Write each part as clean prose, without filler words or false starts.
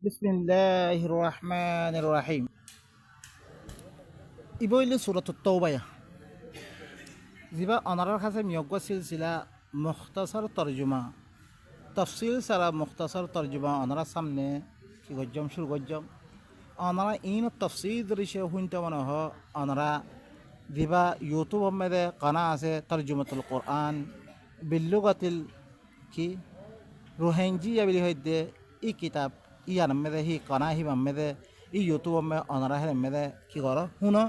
বিসমিল্লাহির রহমানির রহিম। ইবইল সূরাতুত তাওবাহ জিবা অনারার কাছে মিয়গ্গ সিলসিলা মুখতাসার তরজুমা তফসিল সারা মুখতাসার তরজুমা অনারা সামনে কি গজ্জম শুরু গজ্জম অনারা ইন তফসিল দৃশ্য হুইনতে মনে হ অনারা জিবা ইউটিউব মেদে কানা আছে তরজুমাতুল কোরআন বিল্লুগাতিল কি রোহেঞ্জি আবিলি হইতে ই কিতাব ইয়ার মেদে হি কানা হি মেদে ই ইউটিউব মে অনারা হের মেদে কি কর হুনো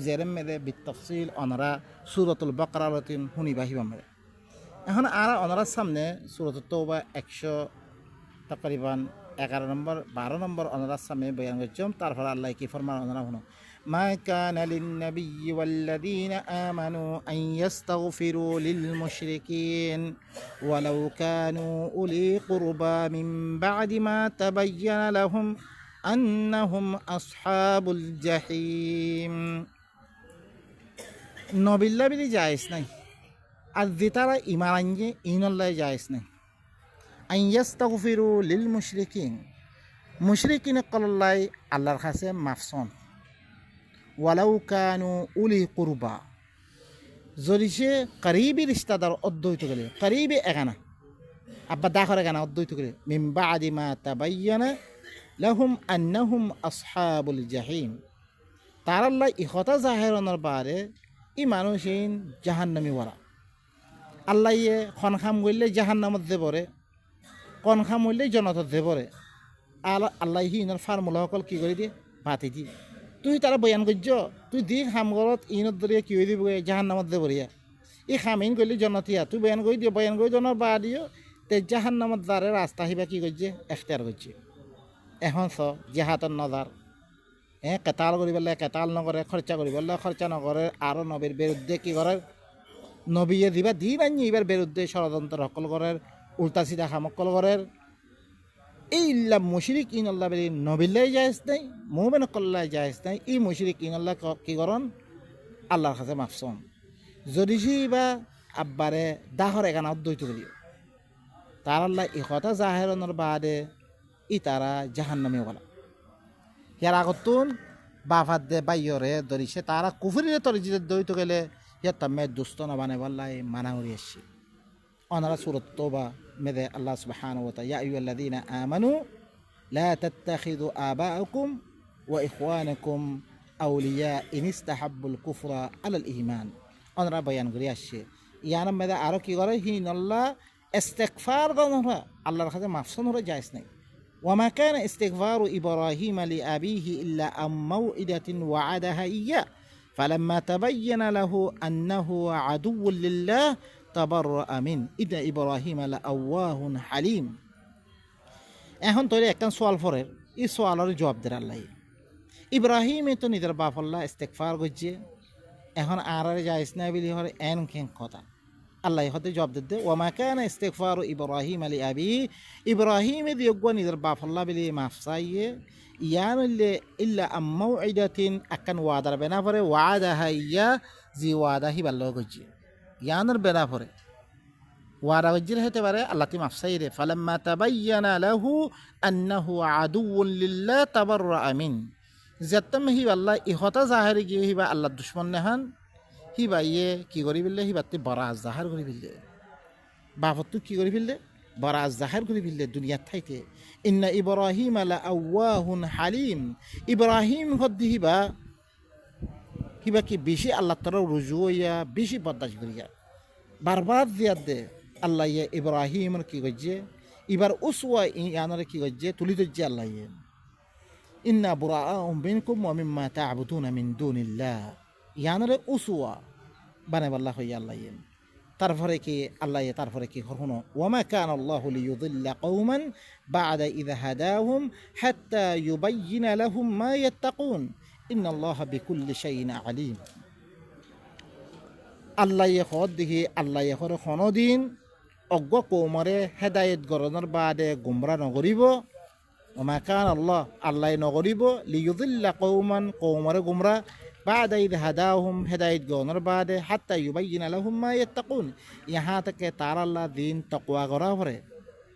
জেরেম মেদে বিতফসিল অনারা সুরতুল বাকরারতিন হুনি বাহিবা মেদে এখন আর অনারার সামনে সুরতুল তওবা 111 নম্বর 12 নম্বর অনারার সামনে বয়ান করছম তারপর আল্লাহ কি ফরমান অনারা হুনো মা কানা লিন-নাবিয়্যি ওয়াল্লাযীনা আমানু আন ইস্তাগফিরু লিল-মুশরিকিন ওয়ালাউ কানু উলি কুরবা মিন বা'দি মা তাবায়্যানা লাহুম আন্নাহুম আসহাবুল জাহিম। নবিল্লা বিলি জায়েজ নাই আর যেতারা ইমান আনছে ইনল্লাহ জায়েজ নাই। আন ইস্তাগফিরু লিল-মুশরিকিন মুশরিকিন কল্লাই আল্লাহর কাছে মাফসন ওয়ালাউ কানু উলি কুরবা যদি সে করিবি রিশতাদার অদ্বৈত গেলে করিবি এগানা আব্বা দাখর এগানা অদ্বৈত গেলে মিন বাদি মা তাবায়্যানা লাহুম আন্নাহুম আসহাবুল জাহিম তার আল্লাহ ইহতা জাহেরনের বারে ই মানুষিন জাহান্নামি ওরা আল্লাহ ইয়ে খনখাম করলে জাহান্নামত দেবরে কনখাম হইলে জনতত দেবরে আল্লাহ হি ইনর ফার্মুলা সকল কি করে দিয়ে বাতি দিয়ে তুই তারা বয়ান করছ তুই দি খাম ঘরত ইনত দরিয়া কি হয়ে দিব জাহান্নামত দেবরিয়া ই খামিন করলি জনতিয়া তুই বয়ান করে দিও বয়ান করে জনের বা দিও তে জাহান্নামত দ্বারে রাস্তা হিবা কি করছে এখতিয়ার করছে এখন চ জেহাতর নজার কেতাল করি পেলাই কেতাল নকরে খরচা করি পেলাই খরচা নকরে আরও নবীর বিরুদ্ধে কি করে নবীয়ে দিবা দি বানি এবার বিরুদ্ধে ষড়যন্ত্র সকল করের উল্টা সিধা খামকল করের এই ইল্লা মুশরিক ইন আল্লাহ বলি নবিল্লাই জায়েজ নাই মুমিন কল্লাই জায়েজ নাই ই মুশরিক ইন আল্লাহ কি করন আল্লাহর কাছে মাফসন যদি বা আব্বারে দাহর এখানে অদ্বৈত করি তার আল্লাহ ই কথা জাহেরনের বাদে ই তারা জাহান্নামে বলা ইয়ার আগতুন বাফাত দে বাইয়রে ধরিছে তারা কুফুরিরে তরিজিতে দৈত গেলে ইয়ার তামে দুস্থ নবানে বললাই মানা উড়ি আসছি অনারা সূরাত তাওবা মেদে আল্লাহ সুবহানাহু ওয়া তাআলা ইয়া আইয়ুহাল্লাযীনা আমানু লা তাত্তাখিযু আবাআকুম ওয়া ইখওয়ানাকুম আউলিয়া ইন ইস্তাহাব্বুল কুফরা আলাল ঈমান অনারা বয়ান করে আসছে ইয়ার মেদে আরো কি করে হিনাল্লাহ ইস্তিগফার গনরা আল্লাহর কাছে মাফসুন হরে জায়েজ নাই وما كان استغفار إبراهيم لأبيه إلا عن موعدة وعدها إياه فلما تبين له أنه عدو لله تبرأ منه إن إبراهيم لأواه حليم এখন তোর একটা সোয়াল ফরের এই সোয়ালের জবাব দেয় আল্লাহ ইব্রাহিমে তো নিজের বাপ আল্লাহ ইস্তেগফার করছে এখন আর যাইস না বলি হরে এন কেন কথা আল্লাহ হতে জবাব দিতে ওমা কানা ইস্তিগফারু ইব্রাহিম আলি আবি ইব্রাহিম দিয়গ নিজের বাপ আল্লাহ বলি মাফ চাইয়ে ইয়ানুল্লে ইল্লা আম্মাউইদাতিন আকান ওয়াদার বেনা পরে ওয়াদাহা ইয়া জি ওয়াদা হি বাল্লাহ করছে ইয়ানের বেনা পরে ওয়াদা গজ্জির হতে পারে আল্লাহ তি মাফ চাই রে ফালাম্মা তাবায়্যানা লাহু আন্নাহু আদুউন লিল্লাহ তাবাররা মিন যেতম হি আল্লাহ ইহতা জাহেরি গিয়ে হিবা আল্লাহ দুশ্মন নেহান হিবা ইয়ে কি করি ফেললে হিবাতে বরাজ জাহার করে ফেললে বাপত কি করে ফেললে বরাজ জাহার করে ফেললে দুনিয়ার থাইতে ইন্না ইব্রাহিম আলা আওয়াহুন হালিম ইব্রাহিম হদ্দি হিবা হিবা কি বেশি আল্লাহ তাআলা রুজু হইয়া বেশি বরদাশত করিয়া বারবার দিয়ার দে আল্লাহ ইয়ে ইব্রাহিমের কি করছে এবার উসওয়া ইয়ানরে কি করছে তুলি ধরছে আল্লাহ ইয়ে ইন্না বুরাআউম মিনকুম ওয়া মিম্মা তা'বুদুনা মিন দুনিল্লাহ ইয়ানরে উসওয়া বানাইবাল্লাহ হইয়া আল্লাহ ইয়ে তারপরে কি আল্লাহ তারপরে কি হরহুনো ওয়ামা কানা আল্লাহু লিয়ুযিল্লা কওমান বা'দা ইযা হাদাহুম হাত্তা ইউবায়্যিনা লাহুম মা ইয়াত্তাকুন ইন্নাল্লাহা বিকুল্লি শাইইন আলীম আল্লাহ হদ দেখি আল্লাহ হর দিন অজ্ঞ কৌমরে হেদায়েত গরণের বাদে গুমরা নগরিব ওমা কানা আল্লাহ নগরিব লিয়ুযিল্লা কওমান কৌমরে গুমরা بعد إذ هداهم هداية جونر بعد حتى يبين لهم ما يتقون यहाँ तक के तारा अल्लाह दीन तकवा गरा भरे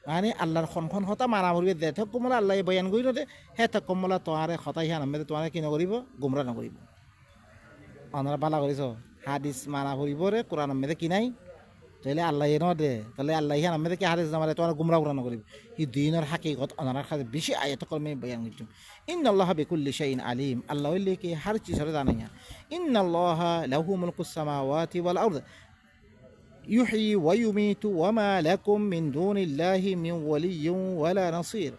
মানে আল্লাহর খন হতা মারা মরিবে দে থক কমলা আল্লাহ বয়ান করি দে হে থক কমলা তোমারে হতাই হান আমি তোমারে কি নকরিব গুমরা নকরিব অনারা বালা করিস হাদিস মানা করিব রে কোরআন মেদে কি নাই তাহলে আল্লাহ ন দে তাহলে আল্লাহ হান আমি কি হাদিস নামারে তোমার গুমরা গুমরা নকরিব এই দিনের হাকিকত অনারার কাছে বেশি আয়াত কলমে বয়ান করছো ইন্নাল্লাহ বিকুল্লি শাইইন আলিম আল্লাহ কি হর চিজরে জানাইয়া ইন্নাল্লাহ লাহু মুলকুস সামাওয়াতি ওয়াল আরদ يحيي ويميت وما لكم من دون الله من ولي ولا نصير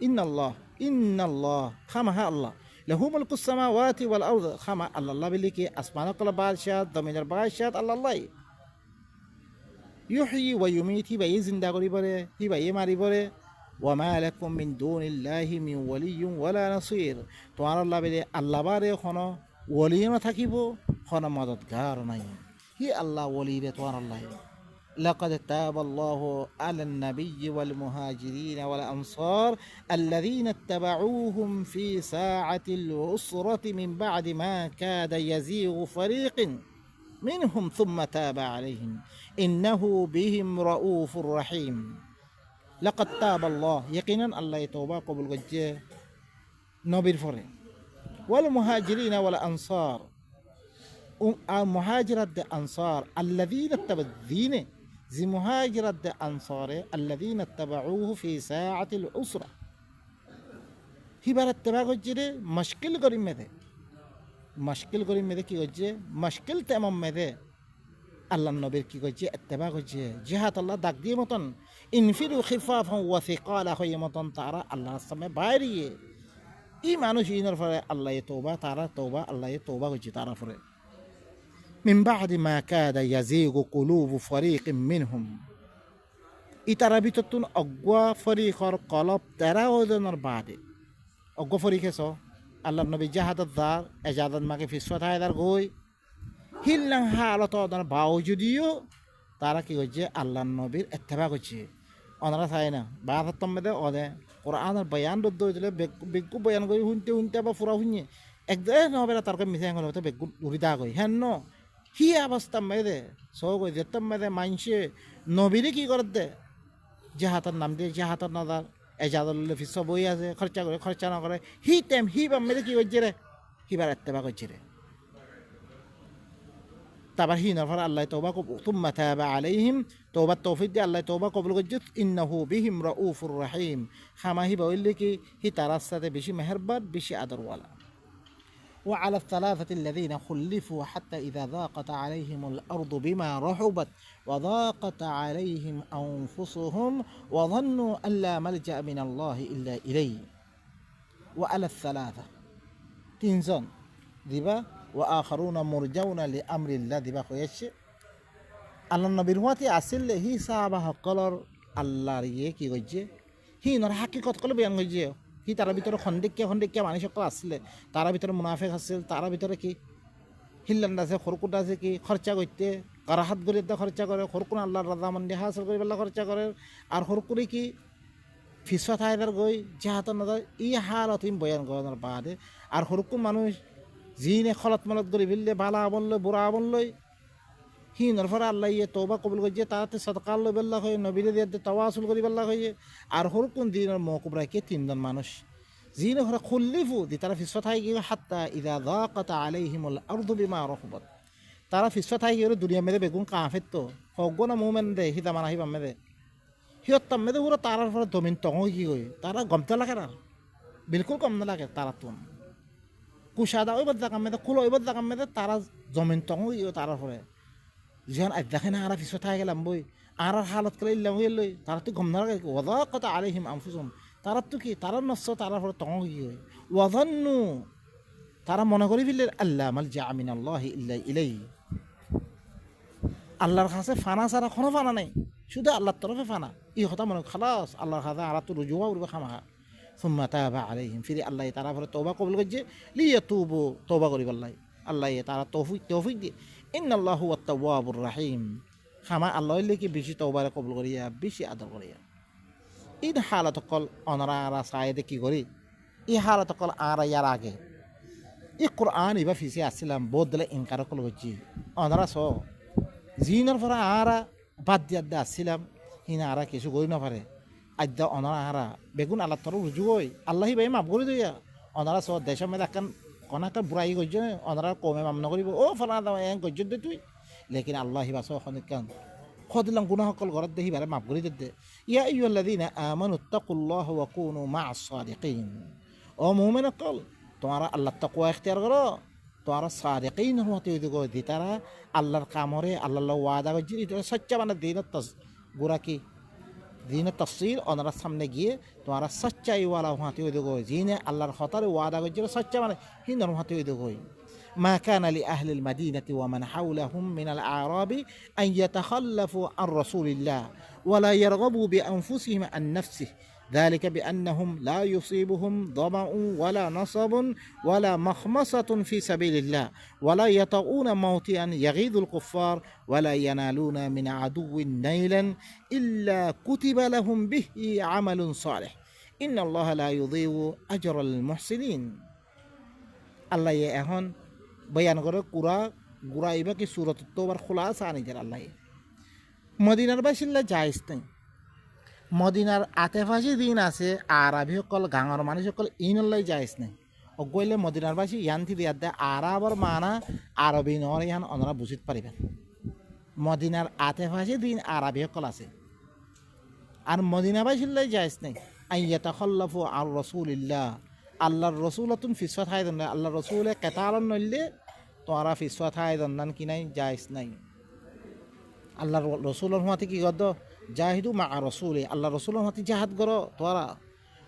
إن الله خمها الله له ملك السماوات والأرض خما الله بلكي أسمان كل بادشاة ضمن البادشاة الله يحيي ويميت هي زندا غري بره هي ماري بره وما لكم من دون الله من ولي ولا نصير تو الله بلي الله باره خنا ولي ما থাকিবো خنا مددگار নাই هي الله ولي توان الله لقد تاب الله على النبي والمهاجرين والأنصار الذين اتبعوهم في ساعة العسرة من بعد ما كاد يزيغ فريق منهم ثم تاب عليهم إنه بهم رؤوف رحيم لقد تاب الله يقينا الله يتوبا قبل وجه نبي فرين والمهاجرين والأنصار مهاجرة الأنصار الذين اتبعوه زي مهاجرة الأنصار الذين اتبعوه في ساعة العسرة هي بار اتباع وجه مشكل قريم مده مشكل قريم مده كي وجه مشكل تمام مده الله النبي كي وجه اتباع وجه جهات الله داك دي متن انفروا خفافا وثقالا خي متن ترى الله السماء باري إيمانه شيء نرفع الله يتوبة ترى توبة الله يتوبة وجه ترى فرق من بعد ما كاد يزيغ قلوب فريق منهم ইতারাবিততুন অগ্বা ফরিখর কলব তেরা ওজনের বাদে অগ্বা ফরিখে স আল্লাহ নবী জাহাদত দার এজাদত মাকে ফিসফত হায়দার গই হিল্লাং হালত ওদের বাউ যদিও তারা কি করছে আল্লাহ নবীর ইত্তেবা করছে ওনারা চায় না বাহাত্তর মেদে ওদে কোরআনের বয়ান রদ্দ হয়েছিল বেগু বয়ান করি শুনতে বা ফুরা শুনিয়ে একদম নবেলা তারকে মিশাই হলে বেগু উড়িদা কই হ্যাঁ ন হি অবস্থা মেদে সব যেতাম মেদে মানছে নবীরে কি করে দে জাহাতার নাম দিয়ে জাহাতার নাদার এজাদুল্লাহ ফিস বই আছে খরচা করে খরচা না করে হি টাইম হি বা মেদে কি করছে রে হিবার এত্তেবা করছে রে তারপর হি নফর আল্লাহ তওবা তুম্মা তাবা আলাইহিম তওবা তৌফিক দিয়ে আল্লাহ তওবা কবুল করছে ইন্নাহু বিহিম রাউফুর রহিম খামাহি বললে কি হি তার সাথে বেশি মেহেরবান বেশি আদরওয়ালা وعلى الثلاثة الذين خلفوا حتى إذا ضاقت عليهم الأرض بما رحبت وضاقت عليهم أنفسهم وظنوا أن لا ملجأ من الله إلا إليه وعلى الثلاثة تنزون ذبا وآخرون مرجون لأمر الله ذبا خويش على النبي رواتي أسل هي صعبها قلر الله ريكي وجه هي نور حقيقة قلب ينجيه কি তার ভিতরে খন্দিকিয়া মানুষ সকল আসলে তার ভিতরে মুনাফিক আসছিল তার ভিতরে কি হিল্লান্ড আছে খরকুট আছে কি খরচা করতে কারাহাত গরিতে খরচা করে খরকুন আল্লাহর রাজামন্দি হাসিল করে বেলা খরচা করে আর খরকুরি কি ফিসফা থাইদার গই জাহাতর নজর ই হালত বয়ান করার বাদে আর খরকুন মানুষ জিনে খলত মলত করে ফেললে বালা আমল লই বুড়া আমল লই হি নরফরা আল্লাহ ইয়ে তওবা কবুল করছে তাতে সদকা লই বেল্লা হয়ে নবীরে দিয়ে তাওয়াসুল করি বেল্লা হয়ে আর হরকুন দিনের মওকুব রাখে তিনজন মানুষ জিনে হরা খুল্লিফু দি তারা ফিসফা থাই গিয়ে হাত্তা ইদা যাকাত আলাইহিমুল আরদু বিমা রাহবাত তারা ফিসফা থাই গিয়ে দুনিয়া মেদে বেগুন কাফের তো হগনা মুমেন দে হিতা মানা হিবা মেদে হিয়ত মেদে পুরো তারার পরে জমিন টঙ কি গই তারা গমতে লাগে না বিলকুল কম না লাগে তারা তো কুশাদা ওই বদলা কাম মেদে কুলো ওই বদলা কাম মেদে তারা জমিন টঙ গিয়ে তারার পরে যখন দেখে না আর ফিসফা থাই গেলাম বই আর হালত করে ইল্লাম হয়ে লই তারা তো গম না লাগে ওয়াযাকাত আলাইহিম আনফুসুহুম তারা তো কি তারা নষ্ট তারার পরে টঙ গিয়ে ওয়াযান্নু তারা মনে করি ফেললে আল্লাহ মালজা মিনাল্লাহি ইল্লা ইলাইহি আল্লাহর কাছে ফানা ছাড়া কোনো ফানা নাই শুধু আল্লাহর তরফে ফানা ই কথা মনে খালাস আল্লাহর কাছে আর তো রুজুয়া উঠবে খামাখা সুম্মা তাবা আলাইহিম ফিরে আল্লাহ তারা পরে তওবা কবুল করছে লিয়াতুবু তওবা করিব আল্লাহ তারা তৌফিক দিয়ে ইন্নাল্লাহু ওয়াত তাওয়াবুর রাহিম খামা আল্লাহ কি বেশি তওবারে কবুল করিয়া বেশি আদর করিয়া ঈদ হালত কল অনরা আরা সাইদে কি করি এই হালত কল আরা ইয়ার আগে এই কোরআন ইবা ফিসে আসছিলাম বহুত দিলে ইনকার কল হচ্ছি অনরা স জিনের পরা আরা বাদ দিয়া আসছিলাম হিনা আরা কিছু করি না পারে আদ্যা অনারা হারা বেগুন আল্লাহ তর রুজু হই আল্লাহি ভাই মাফ করে দিয়া অনারা সব দেশের মধ্যে একান কনাকা বুড়াই গজ্য অনারা কমে মাম নকরিব ও ফলা দাম গজ্য দে তুই লেকিন আল্লাহি বাস অনেকান খদিলাম গুনাহ সকল ঘরত দেখি বারে মাফ করে দে ইয়া আইয়ুহাল্লাযীনা আমানু তাকুল্লাহ ওয়া কুনু মা'আস সাদিকিন ও মুমিন সকল তোমরা আল্লাহর তাকওয়া ইখতিয়ার করো তোমরা সাদিকিন হতে হইব দি তারা আল্লাহর কামরে আল্লাহর ওয়াদা গজ্জি এটা সচ্চা মানে দিনত গুরা কি দিনের তফসিল ওনারা সামনে গিয়ে তোমরা সচ্চাই ওয়ালা হাতে হইতে গই জিনে আল্লাহর হতারে ওয়াদা গজ্জি সচ্চা মানে হিন্দর হাতে হইতে গই ما كان لأهل المدينة ومن حولهم من الأعراب أن يتخلفوا عن رسول الله ولا يرغبوا بأنفسهم عن نفسه ذلك بأنهم لا يصيبهم ظمأ ولا نصب ولا مخمصة في سبيل الله ولا يطؤون موطئا يغيظ الكفار ولا ينالون من عدو نيلا إلا كتب لهم به عمل صالح إن الله لا يضيع أجر المحسنين الله يأهون বয়ান করে গুড়া এবার কি সুরত তোবার খোলা আছে আনিজার আল্লাহ মদিনার বাসিল্লা যাইস নাই মদিনার আতেফাশি দিন আছে আরবি সকল গাঙর মানুষ সকল ইনল্লাই যাইস নাই অগইলে মদিনার বাসী ইয়ান্তি দিয়া দেয় আরবর মানা আরবি নর ইয়ান অনরা বুঝিত পারিবেন মদিনার আতেফাশি দিন আরবি সকল আছে আর মদিনা বাসিল্লাই যাইস নাই আইয়াতা খল্লাফু আর রসুলিল্লাহ আল্লাহর রসুলতুন ফিসফাত হাই দন্না আল্লাহর রসুলে কেতালন নইলে তোমরা ফিসফাত হাই দন্নান কি নাই যাইস নাই আল্লাহর রসুলের হাতে কি গদ জাহিদু মা রসুলে আল্লাহ রসুলের হাতে জাহাদ করো তোরা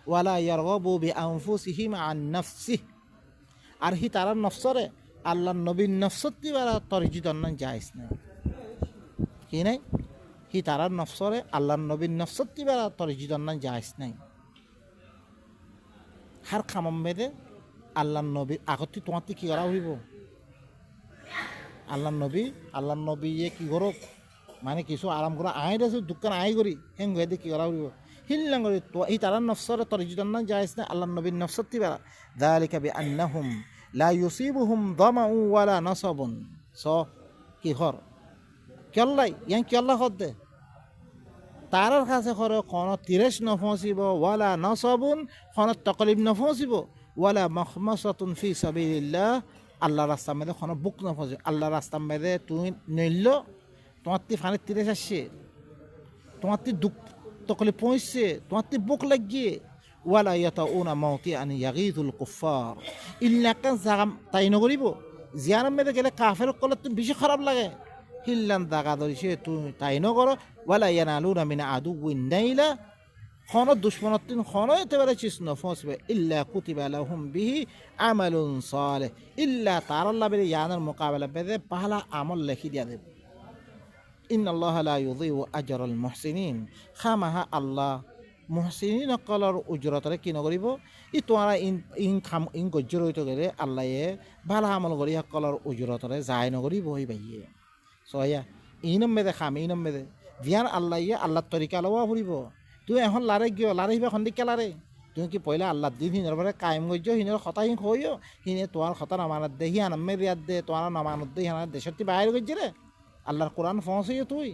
ওয়ালা ইয়ারগাবু বিআনফুসিহিম আন নাফসিহ আর হি তারা নফসরে আল্লাহর নবীর নফসতি বারা তরজি দন্নান যাইস নাই কি নাই হি তারা নফসরে আল্লাহর নবীর নফসতি বারা তরজি দন্নান যাইস নাই হার খামম বেদে আল্লাহ নবী আগত তোমার কি করা হইব আল্লাহ নবী কি করো মানে কিছু আরাম করা আই দেছো দোকান আই করি হেং বেদে কি করা হইব হিল্লাং করি তো এই তারা নফসরে তরজিদান না যাইস না আল্লাহ নবীর নফসতি বেলা যালিকা বিআন্নাহুম লা ইউসিবুহুম দামাউ ওয়ালা নাসাবুন কি হর কেল্লাই ইয়াং কেল্লা হদে তারার কাছে করে কোনো তিরেশ নফসিব ওয়ালা নসবুন কোনো তকলিফ নফসিব ওয়ালা মখমাসাতুন ফি সাবিলিল্লাহ আল্লাহ রাস্তা মেদে কোনো বুক নফসিব আল্লাহ রাস্তা মেদে তুই নইল তোমার তি ফানের তিরেশ আসছে তোমার তি দুঃখ তকলিফ পৌঁছছে তোমার তি বুক লাগিয়ে ওয়ালা ইয়াতাউনা মাওতিআন ইয়াগীযুল কুফার ইল্লাকান জাগাম তাই নকরিব জিয়ার মেদে গেলে কাফের কলে তো বেশি খারাপ লাগে হিল্লান দাগা ধরিছে তুই তাই নকর ওয়ালা ইয়ানালুনা মিন আদুউইন নাইলা খন দুশমনতিন খন এতেবারে চিস নফসবে ইল্লা কুতিবা লাহুম বিহি আমালুন সালিহ ইল্লা তারাল্লাহ বিল ইয়ানার মুকাবালা বেদে পাহলা আমল লিখি দিয়া দেব ইন্নাল্লাহা লা ইউযিউ আজরাল মুহসিনিন খামাহা আল্লাহ মুহসিনিন কলর উজরতরে কি নকরিব ই তোমরা ইন গজ্জর হইতে গেলে আল্লাহে ভালো আমল করি কলর উজরতরে যায় নকরিব হই বাইয়ে সয়া ইনম মেদে খাম ইনম মেদে দিয়ান আল্লাহর তরিকা লওয়া ফুরিব তুই এখন লারে গিয়ে লারে হিবা সন্দিকা লারে তুই কি পয়লা আল্লাহ দিন হিনের পরে কায়েম গজ্য হিনের কথা হিন হইও হিনে তোমার কথা নামানত দে হিয়ান আম্মে রিয়াদ দে তোমার নামানত দে হিয়ান দেশত্তি বাইরে গজ্জে রে আল্লাহর কোরআন ফসইও তুই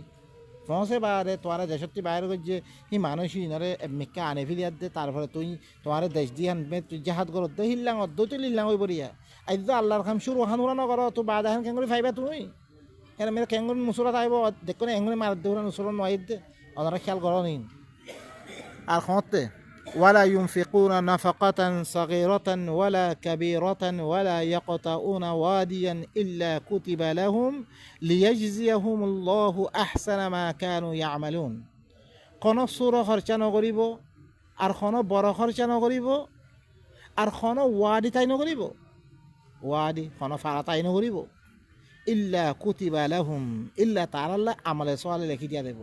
ফসে বারে তোমার দেশত্তি বাইরে গজ্জে হি মানুষ হিনরে মেক্কা আনে ফিরিয়াদ দে তারপরে তুই তোমার দেশ দিয়ান তুই জাহাদ করো দে হিল্লাং অদ্দ তুই লিল্লাং হই বরিয়া আজ আল্লাহর খাম শুরু হানুরা নকর তো বাদ এখন কেন করে ফাইবা তুমি এরা মেরে কেঙ্গুন নুসরত আইব দেখো না এঙ্গুনি মার দেউরা নুসরত নয় দে ওনারা খেয়াল করো নিন আর খতে ওয়ালা ইউনফিকুনা নাফাকাতান সাগীরাতান ওয়ালা কাবীরাতান ওয়ালা ইয়াকতাউনা ওয়াদিয়ান ইল্লা কুতিবা লাহুম লিয়াজজিয়াহুমুল্লাহু আহসানা মা কানু ইয়ামালুন কোন সূর খরচা নকরিব আর কোন বড় খরচা নকরিব আর কোন ওয়াদি তাই নকরিব ওয়াদি কোন ফারা তাই নকরিব ইল্লা কুতিবা লাহুম ইল্লা তাআলা আমলে সালে লিখি দিয়া দেব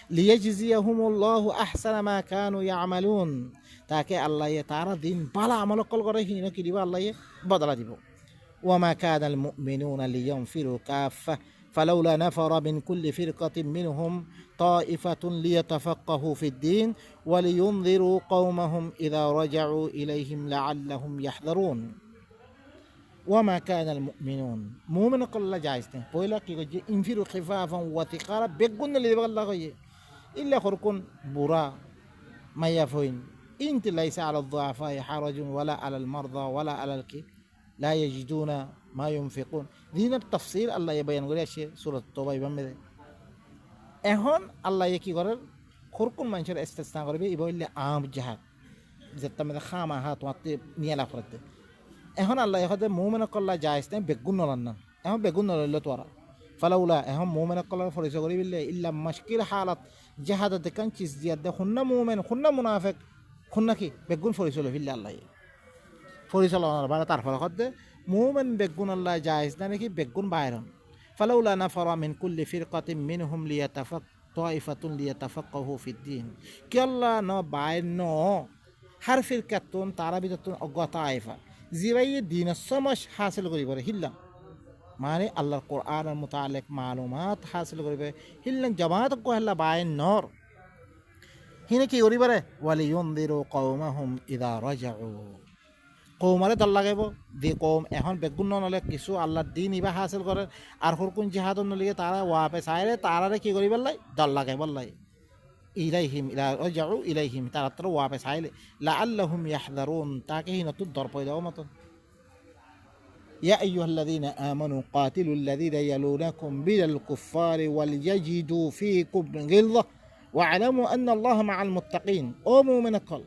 লিয়াজজিয়াহুমুল্লাহু আহসানা মা কানু ইয়ামালুন তাকে আল্লাহ তারা দিন ভালো আমল কল করে হিন কি দিব আল্লাহ বদলা দিব ওয়া মা কানাল মুমিনুনা লিয়ানফিরু কাফা ফালাউলা নাফারা মিন কুল্লি ফিরকাতিন মিনহুম তাইফাতুন লিয়াতাফাক্কাহু ফিদ-দীন ওয়া লিয়ুনযিরু কওমাহুম ইযা রাজাউ ইলাইহিম লাআল্লাহুম ইয়াহযারুন ওয়ামা কানাল মুমিনুন মুমিন কল্লা যাইস না পয়লা কি কইছে ইনফিরু খিফাফান ওয়া তিকারা বেগুন লিবা আল্লাহ কইছে ইল্লা খরকুন বুড়া মাইয়া ফইন ইনতি লাইসা আলা দুআফা হারাজুন ওয়ালা আলাল মারদা ওয়ালা আলাল কি লা ইয়াজিদুনা মা ইউনফিকুন দিনের তাফসীর আল্লাহ বয়ান করে আসে সূরা তওবা ইবামে এখন আল্লাহ কি করে খরকুন মানুষের ইস্তেসনা করবে ইবইল্লে আম জাহাদ যেটা মানে খামা হা তোমাতে নিয়ে লাভ করতে এখন আল্লাহ এখন মুমিন কল্লা জায়েজ নাই বেগুন নলান না এখন বেগুন নলইল তোরা ফালাউলা এখন মুমিন কল্লার পরিচয় করি বিল্লে ইল্লা মাশকিল হালাত জাহাদত কান চিজ দিয়া দে খুন্না মুমিন খুন্না মুনাফিক খুন্না কি বেগুন পরিচয় ফিল্লে আল্লাহ পরিচালনার বারে তার ফলে দে মুমিন বেগুন আল্লাহ জায়েজ না নাকি বেগুন বাইরন ফালাউলা নাফারা মিন কুল্লি ফিরকাতিন মিনহুম লিয়াতাফাক তাইফাতুন লিয়াতাফাক্কাহু ফিদ্দিন কি আল্লাহ ন বাইর ন হার ফিরকাতুন তারা বিদতুন অজ্ঞতা আইফা জিরাই দিন সমস হাসিল করিবে হিল্লাম মানে আল্লাহর কোরআনের মুতাআল্লিক মালুমাত হাসিল করিবে হিল্লাম জামাত কো আল্লাহ বাইন নর হিনে কি করিবারে ওয়ালিয়ুনদিরু কওমাহুম ইযা রাজাউ কওমারে দল লাগাইব যে কওম এখন বেগুন নলে কিছু আল্লাহর দিন ইবা হাসিল করে আর কোন জিহাদ নলিগে তারা ওয়াপে চাইরে তারারে কি করিবার লাই দল লাগাইবার লাই ইলাইহিম ইলা রাজাউ ইলাইহিম তারা তো ওয়াপে চাইলে লাআল্লাহুম ইয়াহযারুন তাকে হিনতু দর পয়দাও মতন ইয়া আইয়ুহাল্লাযীনা আমানু কাতিলুল্লাযীনা ইয়ালুনাকুম বিল কুফফারি ওয়ালইয়াজিদু ফীকুম গিলযা ওয়া'লামু আন্নাল্লাহা মা'আল মুত্তাকিন ও মুমিনা কল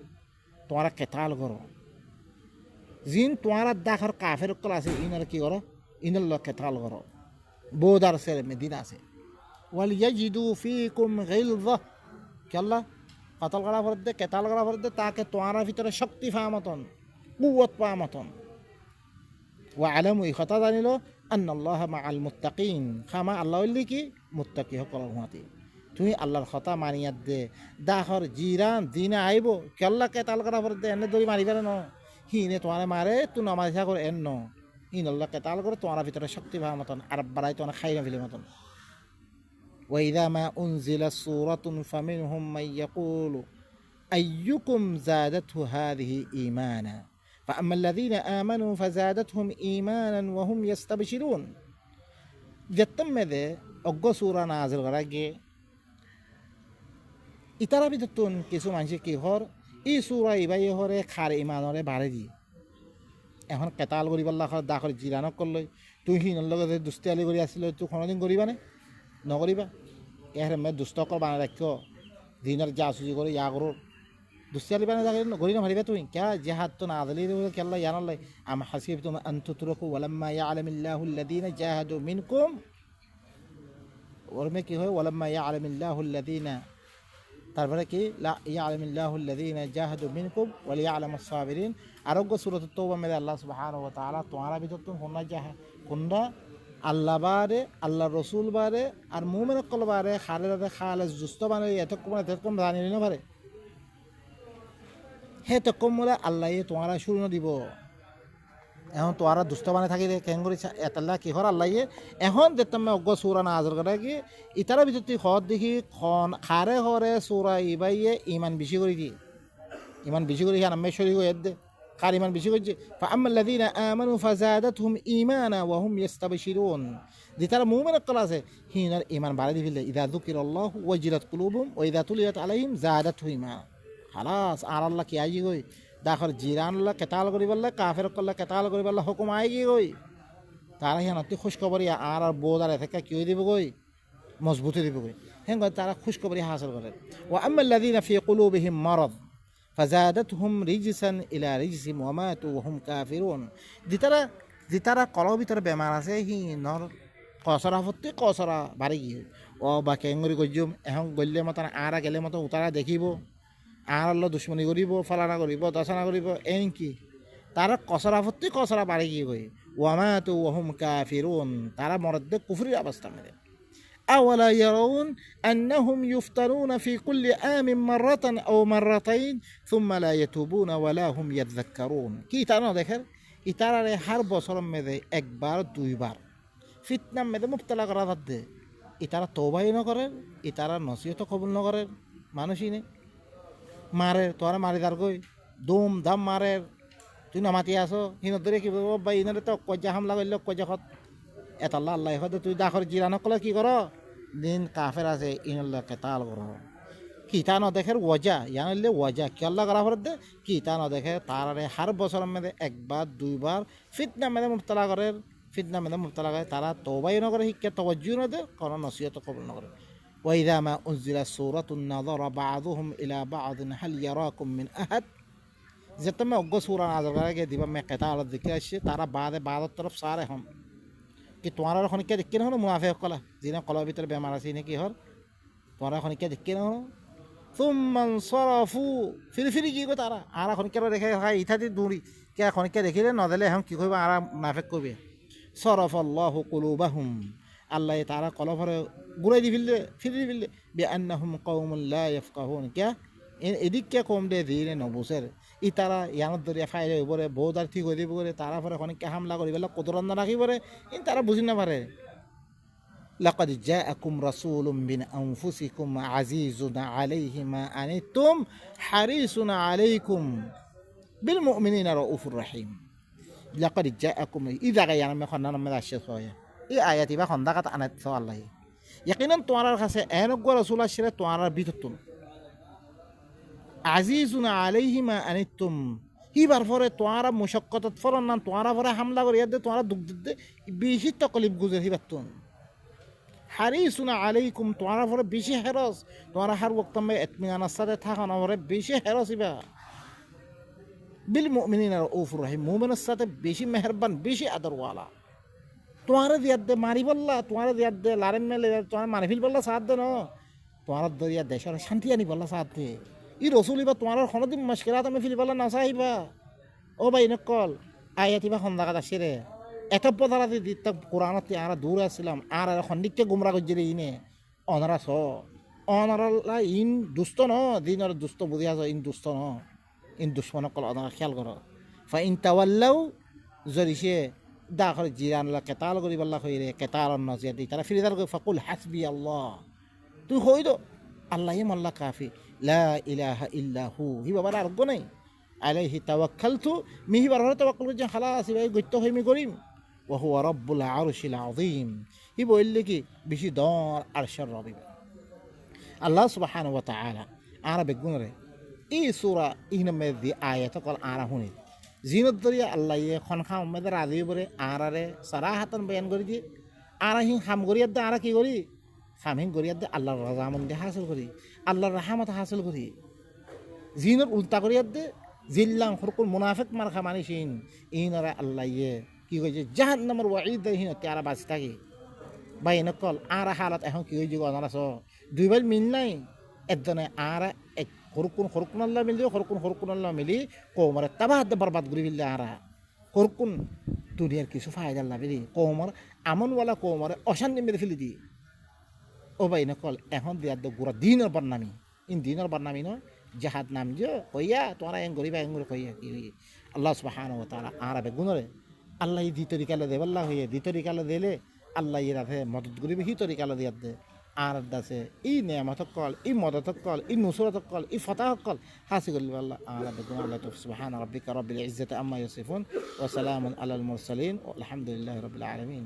তোমরা কিতাল করো জিন তোমরা দাখর কাফের কল আছে ইনার কি করো ইনাল্লাহ কিতাল করো বোদার সে মদিনা আছে ওয়ালইয়াজিদু ফীকুম গিলযা কেল্লা কাতাল করা ফরদে কেতাল করা ফরদে তাকে তোমার ভিতরে শক্তি পাওয়া মতন কুওয়াত পাওয়া মতন ওয়া আলামু এই কথা জানিল আন্নাল্লাহা মাআল মুত্তাকিন খামা আল্লাহ হইলে কি মুত্তাকি সকল হুয়াতি তুমি আল্লাহর কথা মানিয়াত দে দাহর জিরান দিনে আইব কেল্লা কেতাল করা ফরদে এনে দড়ি মারিবারে ন হিনে তোমার মারে তুই নমাজা করে এন ন হিন আল্লাহ কেতাল করে তোমার ভিতরে শক্তি পাওয়া মতন আর বাড়াই তোমার খাইনা ফেলে মতন وإذا ما أنزلت سورة فمنهم من يقول أيكم زادته هذه إيمانا فأما الذين آمنوا فزادتهم إيمانا وهم يستبشرون جتم ذا أقوى سورة نازل غرقه ইতারা বিদতুন কিছু মানুষ কি হর এই সূরা ইবাই হরে খার ইমানরে বাড়ে দি এখন কেতাল করিবাল্লাহ দাখর জিরানক করলই তুই হিনর লগে দুস্তিয়ালি করি আসিল তুই কোনোদিন করিবানে নকরিবা এর মে দুষ্টকর বানা রাখো দিনের জাসুজি করে ইয়া করো দুস্তিয়ালি বানা যাকে গরি না মারিবা তুই কে জিহাদ তো না আদলি কেল্লা ইয়ানাল্লাই আম হাসিবতুম আন তুতরাকু ওয়ালাম্মা ইয়ালামিল্লাহু আল্লাযীনা জাহাদু মিনকুম ওর মে কি হয় ওয়ালাম্মা ইয়ালামিল্লাহু আল্লাযীনা তারপরে কি লা ইয়ালামিল্লাহু আল্লাযীনা জাহাদু মিনকুম ওয়া লিয়ালামাস সাবিরিন আরোগ্য সূরাত তাওবা মে আল্লাহ সুবহানাহু ওয়া তাআলা তোমারা ভিতর তো কোননা জাহা কোননা আল্লাহ বারে আল্লাহ রসুল বারে আর মুমিন কল বারে খালেদে খালেজ জুস্ত বানে এতকম জানি না পারে হে তকম বলে আল্লাহ তোমারা শুরু দিব এখন তোরা দুষ্ট বানে থাকিলে কেন করি এতাল্লা কি হর আল্লাহ এখন দেখতাম অজ্ঞ সূরা না আজর করে কি ইতারা ভিতর তুই খত দেখি খারে হরে সূরা ইবাইয়ে ইমান বেশি করে দি ইমান বেশি করে আমি শরীর হয়ে দে কার ইমান বেশি করছে ফাআম্মাল্লাযীনা আমানু ফাযাদাতহুম ঈমানা ওয়া হুম ইস্তাবশিরুন যে তারা মুমিন কল আছে হিনার ইমান বাড়াই দিলে ইযা যুকিরাল্লাহু ওয়াজিলাত কুলুবুহুম ওয়া ইযা তুলিয়াত আলাইহিম যাদাতহুম ঈমানা খালাস আর আল্লাহ কি আই গই দাখর জিরান আল্লাহ কেতাল করিবাল্লা কাফের কল্লা কেতাল করিবাল্লা হুকুম আই গই তারা হিনাতে খুশখবরি আর বোদার থেকে কি হই দিব গই মজবুতি দিব গই হেন তারা খুশখবরি হাসিল করে ওয়া আম্মাল্লাযীনা ফি কুলুবিহিম মারাদ فزادتهم رجسا الى رجسهم وماتوا وهم كافرون দি তারা কলব ভিতরে বেমার আছে হি নর কসরা ফতে কসরা বাড়ি গিয়ে ও বা কেঙ্গরি গজ্জুম এখন গল্লে মতন আরা গেলে মতো উতারা দেখিব আর আল্লাহ দুশ্মনী করিব ফালানা করিব দশনা করিব এনকি তারা কসরা ফতে কসরা বাড়ি গিয়ে গই ওয়ামাতু ওহুম কাফিরুন তারা মরদে কুফরির অবস্থা মেরে أولا يرون أنهم يفتنون في كل عام مرة أو مرتين ثم لا يتوبون ولا هم يذكرون كي تانا ذكر إتارا هر بصر مذي একবার দুইবার ফিতনা মেদে মুবতলা করা থাকতে ইতারা তওবাই না করে ইতারা নসিহত কবুল না করে মানুষই নে মারে তোরা মারি দার কই দুম দাম মারে তুই না মাতি আসো হিনত ধরে কি বা ইনারে তো কজ্জা হামলা করল কজ্জা খত এতাল্লাহ আল্লাহ হয়তো তুই দাখর জিরান কলে কি কর দিন কাফের আছে ইনাল্লাহ কেতাল করো কিতা নদেখের ওয়াজা ইয়ানলে ওয়াজা কি আল্লাহ করা ফরত দে কিতা নদেখে তারারে হার বছর মেদে একবার দুইবার ফিতনা মেদে মুবতলা করে ফিতনা মেদে মুবতলা করে তারা তওবাই নকরে শিক্ষা তওয়াজ্জু নদে কোন নসিহত কবুল নকরে ওয়াইদা মা উনজিলা সূরাতুন নাযারা বা'দুহুম ইলা বা'দিন হাল ইয়ারাকুম মিন আহাদ যেতে মে অজ্ঞ সূরা নাযর করে দিবা মে কেতা আলাদ দিকে আসছে তারা বাদের তরফ সারে হন কি তোমার এখন কে দেখি না মুনাফিক কলা যিনা কলার ভিতরে বেমার আছে নে কি হর তোমার এখন কে দেখি না তুমান সরাফু ফিরি ফিরি কি কো তারা আর এখন কে দেখে হয় ইথাদি দূরি কে এখন কে দেখিলে নদেলে এখন কি কইবা আর মুনাফিক কইবে সরাফাল্লাহু কুলুবাহুম আল্লাহ তারা কলফরে গুড়াই দি ফিরি ফিরলে বিআন্নাহুম কওমুন লা ইয়াফকাহুন কে এদিক কে কম দে ধীরে নবুসের ই তারা ইয়ানত দরিয়া ফাইলে হইবরে বহুত আর ঠিক হয়ে দিব করে তারা পরে অনেককে হামলা করি বেলা কতরন না রাখিবরে ইন তারা বুঝি না পারে লাকাদ জাআকুম রাসূলুম মিন আনফুসিকুম আজিজুন আলাইহি মা আনিতুম হারিসুন আলাইকুম বিল মুমিনিনা রাউফুর রহিম লাকাদ জাআকুম ইযা গায়ানা মে খান্না মে আসে হয় এই আয়াতি বা খন্দাকাত আনাত আল্লাহ ইয়াকিনান তোমার কাছে এনক রাসূল আসলে তোমার বিততুন আজিজুন আলাইহি মা আনিতুম হিবার পরে তোয়ারা মুশক্কতত ফরন না তোয়ারা পরে হামলা করিয়া দে তোয়ারা দুঃখ দিতে বেশি তকলিফ গুজর হিবাতুন হারিসুন আলাইকুম তোয়ারা পরে বেশি হেরস তোয়ারা হার ওয়াক্ত মে ইতমিনানের সাথে থাকানো পরে বেশি হেরস ইবা বিল মুমিনিনা রাউফুর রহিম মুমিনের সাথে বেশি মেহেরবান বেশি আদরওয়ালা তোয়ারা দিয়াদ দে মারি বললা তোয়ারা দিয়াদ দে লারেন মেলে তোয়ারা মারি ফিল বললা সাথ দে ন তোয়ারা দরিয়া দেশের শান্তি আনি বললা সাথ দে ই রসুল ইবা তোমার কোনোদিন মুশকিলাত আমি ফিলিবালা না চাইবা ও ভাই নকল আয়াতিবা খন্দাকাত আসিরে এত পদারাতি দিত কোরআনতে আর দূর আসছিলাম আর খন্দিককে গুমরা করছিলি ইনে অনারা ছ অনারা ইন দুষ্ট ন দিনের দুষ্ট বুঝি আছ ইন দুষ্ট ন ইন দুশ্মন কল অনারা খেয়াল কর ফা ইন তাওয়াল্লাও যদি সে দা করে জিরানলা কেতাল করি বল্লা হইরে কেতাল নজিয়া দি তারা ফিরিদার ফাকুল হাসবি আল্লাহ তুই হই তো আল্লাহি মাল্লা কাফি লা ইলাহা ইল্লাহু হি বাবার আর গো নাই আলাইহি তাওয়াক্কালতু মিহি বারবার তাওয়াক্কুল করছেন খালাস ভাই গত্য হই মি করিম ওয়া হুয়া রাব্বুল আরশিল আযীম হি বললে কি বেশি দর আরশের রবি আল্লাহ সুবহানাহু ওয়া তাআলা আর বেগুনরে এই সূরা ইহনামে দি আয়াত কল আর হুনি জিনত দরিয়া আল্লাহ ইয়ে খনখা উম্মদ রাজি বরে আরারে সারাহাতান বয়ান করে দিয়ে আর হি হাম করিয়াদ আর কি করি খামিন করিয়াদ আল্লাহর রাজামন্দি হাসিল করি আল্লাহর রাহমত হাসিল করি জিনের উল্টা করিয়াদ দে জিল্লাম হরকুল মুনাফিক মার খামানিসিন ইনারা আল্লাহ ইয়ে কি কইছে জাহান্নামের ওয়াঈদ দেহিন তারা বাঁচি থাকি বা এনেকল আর হালত এখন কি হয়েছে অনারাস দুইবার মিল নাই একজনে আর এক হরকুন আল্লাহ মিলি হরকুন আল্লাহ মিলি কৌমারে তাবাহ বরবাদ করে ফেললে আরা হরকুন দুনিয়ার কিছু ফায়দা লাভেরি কৌমার আমনওয়ালা কৌমারে অশান্তি মেরে ফেলে দিয়ে ও ভাই নকল এখন দিয়ার গুড়া দিনের বদনামি ইন দিনের বদনামি নয় জাহাদ নাম যে কইয়া তোমরা এং গরিবা এং করে কইয়া কি আল্লাহ সুবহানাহু ওয়া তাআলা আরবে গুণরে আল্লাহ দি তরিকালে দে বল্লা হইয়ে দি তরিকালে দিলে আল্লাহ ইয়ে রাখে মদত করিবে হি তরিকালে দিয়ার দে আর দাসে ই নেয়ামত কল ই মদত কল ই নুসরত কল ই ফতাহ কল হাসি করলি আল্লাহ আরবে গুণ আল্লাহ সুবহান রাব্বিকা রাব্বিল ইজ্জাতি আম্মা ইয়াসিফুন ওয়া সালামুন আলাল মুরসালিন আলহামদুলিল্লাহি রাব্বিল আলামিন